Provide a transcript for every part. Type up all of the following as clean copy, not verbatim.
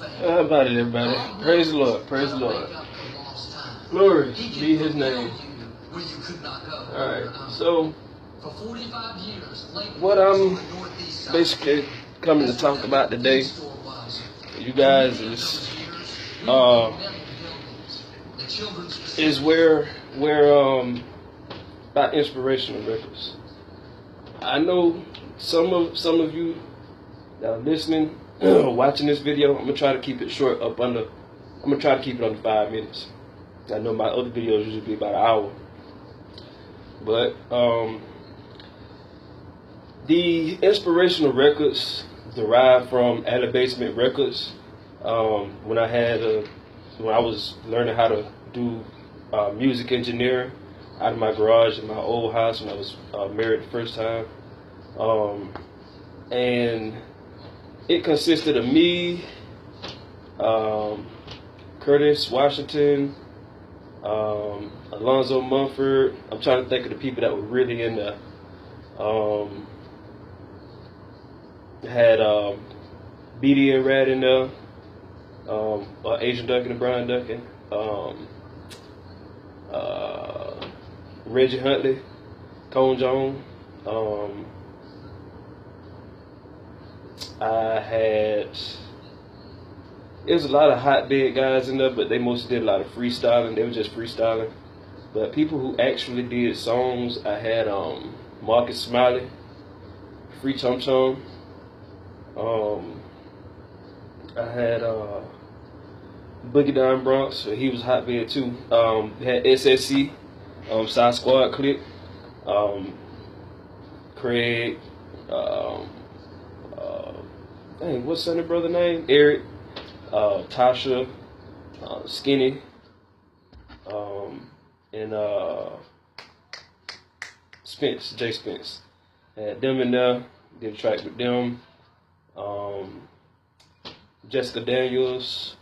How about it, everybody? Praise the Lord. Praise the Lord. Glory be His name. Alright, so what I'm basically coming to talk about today, you guys, is where about Inspirational Records. I know some of you that are listening, watching this video. I'm gonna try to keep it short. I'm gonna try to keep it under 5 minutes. I know my other videos usually be about an hour, but the Inspirational Records derived from Alley Basement Records. When I was learning how to do music engineering out of my garage in my old house when I was married the first time, and it consisted of me, Curtis Washington, Alonzo Mumford. I'm trying to think of the people that were really in the had BD and Rad in there, Asian Duncan and Brian Duncan, Reggie Huntley, Cone Jones. It was a lot of hotbed guys in there, but they mostly did a lot of freestyling. They were just freestyling. But people who actually did songs, I had Marcus Smiley, Free Chum Chum. I had Boogie Down Bronx, so he was hotbed too. Had SSC, Side Squad Click, Craig, what's Sonny brother name? Eric, Tasha, Skinny, and Spence, Jay Spence. Had them in there, did a track with them. Jessica Daniels,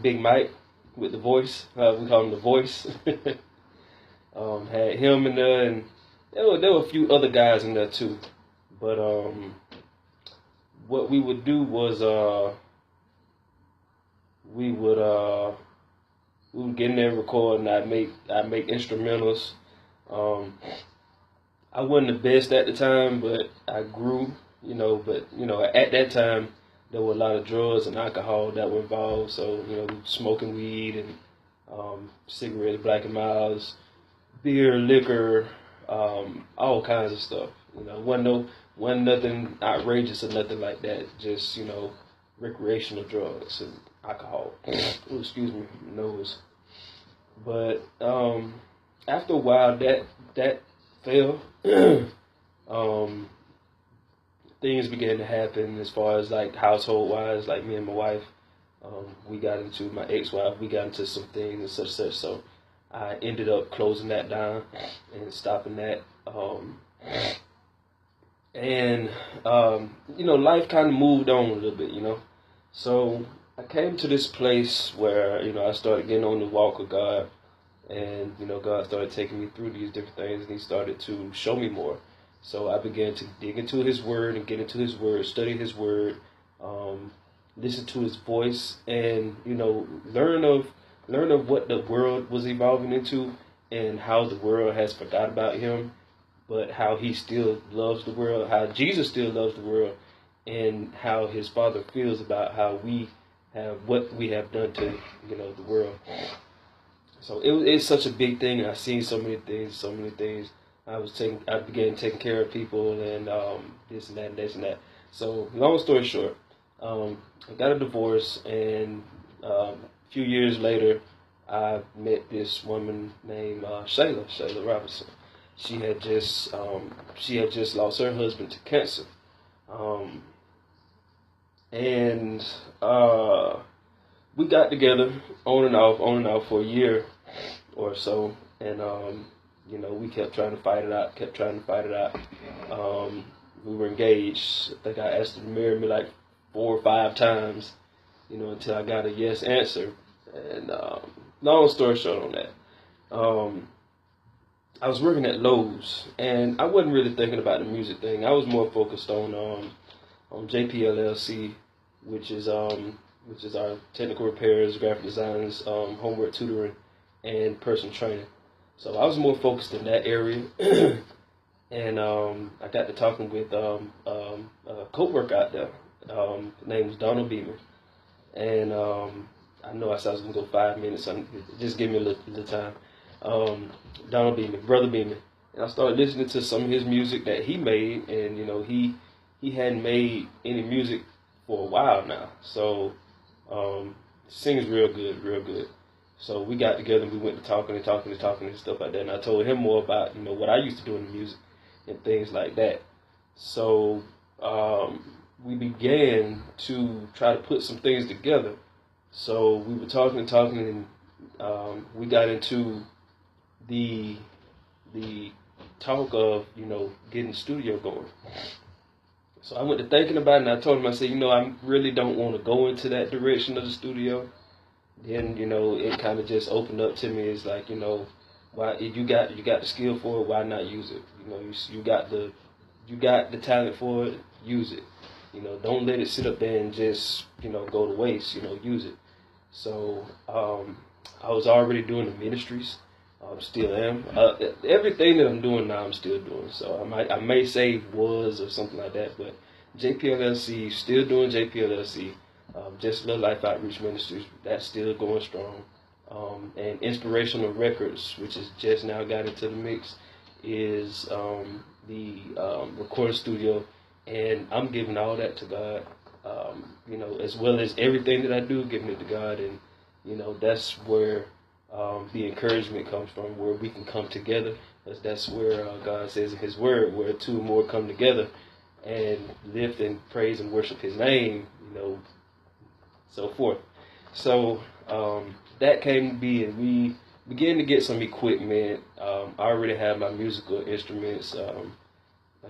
Big Mike with the voice, we call him the voice. Had him in there, and there were a few other guys in there too. But what we would do was we would get in there and record, and I'd make instrumentals. I wasn't the best at the time, but I grew, But at that time there were a lot of drugs and alcohol that were involved. So smoking weed and cigarettes, Black and Milds, beer, liquor, all kinds of stuff. Wasn't nothing outrageous or nothing like that. Just recreational drugs and alcohol. Ooh, excuse me, nose. But after a while, that fell. Things began to happen as far as like household wise, like me and my wife. My ex-wife, we got into some things and such. So I ended up closing that down and stopping that. Life kind of moved on a little bit, So I came to this place where, I started getting on the walk with God. And, God started taking me through these different things, and He started to show me more. So I began to dig into His Word and get into His Word, study His Word, listen to His voice, and, learn of what the world was evolving into and how the world has forgot about Him, but how He still loves the world, how Jesus still loves the world, and how His Father feels about what we have done to, the world. So it's such a big thing, and I've seen so many things. I began taking care of people, and this and that. So long story short, I got a divorce, and a few years later, I met this woman named Shayla Robinson. She had just lost her husband to cancer, and we got together on and off for a year or so, and we kept trying to fight it out. We were engaged. I think I asked her to marry me like 4 or 5 times, until I got a yes answer. And long story short on that, I was working at Lowe's, and I wasn't really thinking about the music thing. I was more focused on JPLLC, which is our technical repairs, graphic designs, homework tutoring, and personal training. So I was more focused in that area, and I got to talking with a co-worker out there. His name was Donald Beeman, and I know I said I was gonna go 5 minutes, so just give me a little time. Donald Beeman, Brother Beeman, and I started listening to some of his music that he made, and he hadn't made any music for a while now, so sings real good, real good. So we got together and we went to talking and stuff like that, and I told him more about what I used to do in the music and things like that. So we began to try to put some things together. So we were talking, and we got into the talk of getting the studio going. So I went to thinking about it, and I told him, I said, I really don't want to go into that direction of the studio. Then it kind of just opened up to me. It's like, why you got the skill for it, why not use it? You got the talent for it, use it. Don't let it sit up there and just go to waste. Use it. So I was already doing the ministries. Still am. Everything that I'm doing now, I'm still doing. So I may say was or something like that, but JPLLC, still doing JPLLC. Just Little Life Outreach Ministries, that's still going strong. And Inspirational Records, which has just now got into the mix, is the recording studio, and I'm giving all that to God. As well as everything that I do, giving it to God, and that's where the encouragement comes from, where we can come together. That's where God says in His Word, where two or more come together and lift and praise and worship His name, so forth. So that came to be, and we began to get some equipment. I already have my musical instruments. I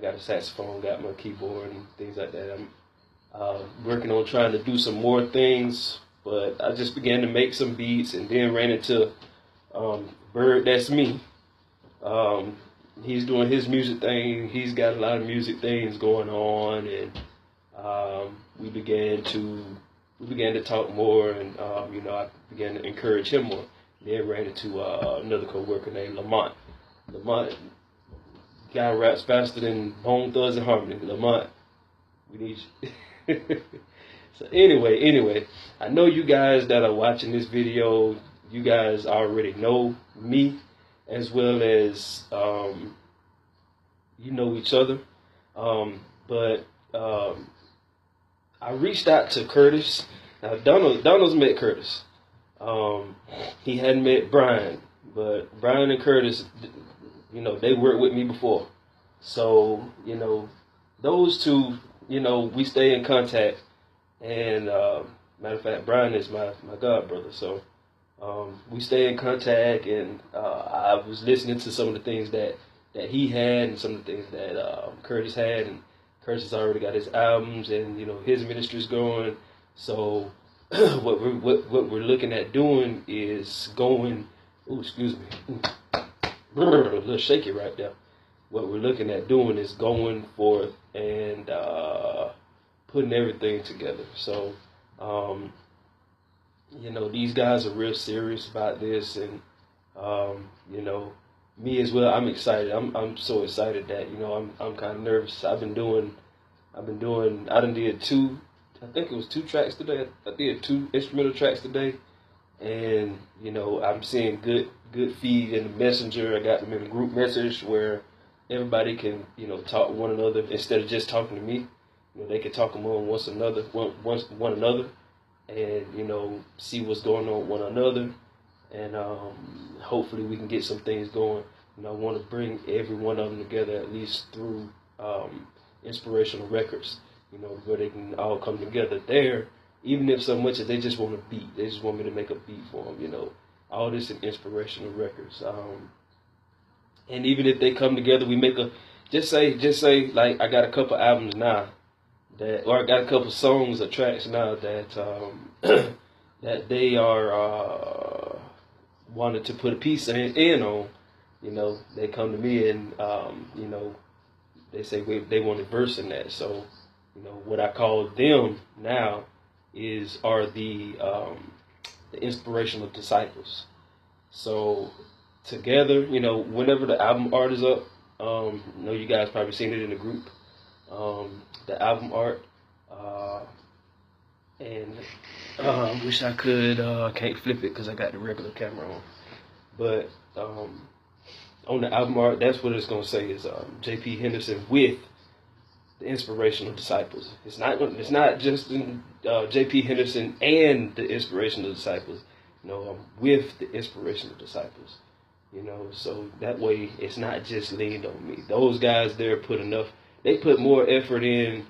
got a saxophone, got my keyboard and things like that. I'm working on trying to do some more things, but I just began to make some beats, and then ran into Bird, that's me. He's doing his music thing. He's got a lot of music things going on, and we began to talk more, and I began to encourage him more. Then ran into another co-worker named Lamont. Lamont, guy raps faster than Bone Thugs and Harmony. Lamont, we need you. So anyway, I know you guys that are watching this video, you guys already know me, as well as you know each other. But I reached out to Curtis. Now Donald's met Curtis. He hadn't met Brian, but Brian and Curtis, they worked with me before. So those two, we stay in contact. And matter of fact, Brian is my god brother. So we stay in contact, and I was listening to some of the things that he had, and some of the things that Curtis had, and Curtis already got his albums, and his ministry's going. So what we're looking at doing is going. Oh, excuse me, a little shaky right there. What we're looking at doing is going forth and putting everything together. So these guys are real serious about this, and me as well. I'm excited. I'm so excited that I'm kind of nervous. I did two. I think it was 2 tracks today. I did 2 instrumental tracks today, and I'm seeing good feed in the messenger. I got them in a group message where everybody can talk to one another instead of just talking to me. They can talk among one another, and see what's going on with one another, and hopefully we can get some things going. I want to bring every one of them together, at least through Inspirational Records, where they can all come together there, even if so much as they just want a beat. They just want me to make a beat for them, all this in Inspirational Records. And even if they come together, we make just say like I got a couple albums now, or I got a couple songs or tracks now that that they are wanted to put a piece in on, you know, they come to me and, you know, they say they want a verse in that. So, you know, what I call them now are the inspirational disciples. So together, you know, whenever the album art is up, I know you guys probably seen it in the group. The album art, and wish I could, can't flip it because I got the regular camera on. But on the album art, that's what it's gonna say is J.P. Henderson with the inspirational disciples. It's not just J.P. Henderson and the inspirational disciples. You know, with the inspirational disciples. You know, so that way it's not just leaned on me. Those guys there they put more effort in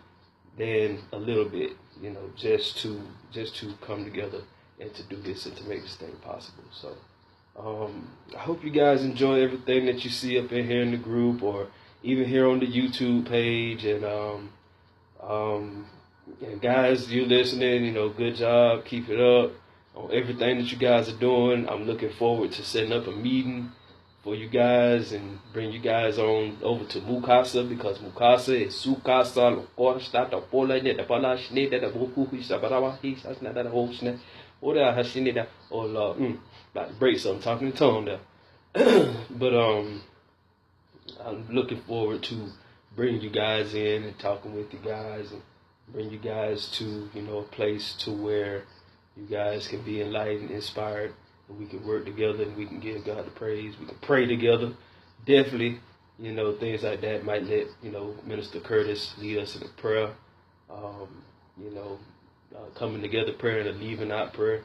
than a little bit, you know, just to come together and to do this and to make this thing possible. So I hope you guys enjoy everything that you see up in here in the group or even here on the YouTube page. And guys, you listening, you know, good job, keep it up on everything that you guys are doing. I'm looking forward to setting up a meeting for you guys and bring you guys on over to Mukasa, because Mukasa is Sukasa, Lokorsta, the Pola, the Pala, Schnee, the Boku, Sabarawa, he's not that whole snap, or the Hashinida, or about to break some talking tone there. But I'm looking forward to bringing you guys in and talking with you guys and bring you guys to, you know, a place to where you guys can be enlightened, inspired, and we can work together and we can give God the praise. We can pray together. Definitely, you know, things like that might let, you know, Minister Curtis lead us in a prayer. You know, coming together prayer and a leaving out prayer.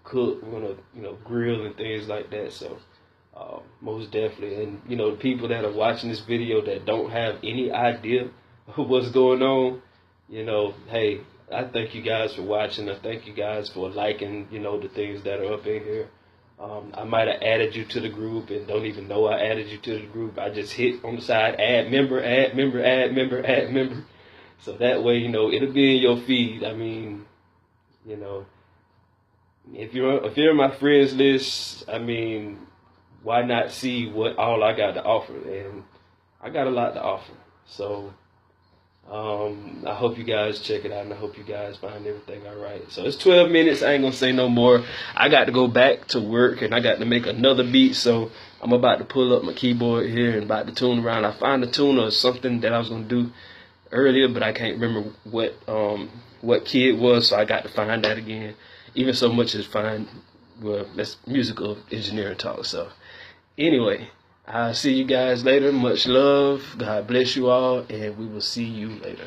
Cook, we're going to, you know, grill and things like that. So, most definitely. And, you know, the people that are watching this video that don't have any idea of what's going on, you know, hey, I thank you guys for watching. I thank you guys for liking, you know, the things that are up in here. I might have added you to the group and don't even know I added you to the group. I just hit on the side, add member, add member, add member, add member. So that way, you know, it'll be in your feed. I mean, you know, if you're in my friends list, I mean, why not see what all I got to offer? And I got a lot to offer. So I hope you guys check it out, and I hope you guys find everything all right. So it's 12 minutes. I ain't gonna say no more. I got to go back to work, and I got to make another beat. So I'm about to pull up my keyboard here and about to tune around. I found a tune or something that I was gonna do earlier, but I can't remember what key it was. So I got to find that again. Even so much as find, well, that's musical engineering talk. So anyway, I'll see you guys later. Much love. God bless you all, and we will see you later.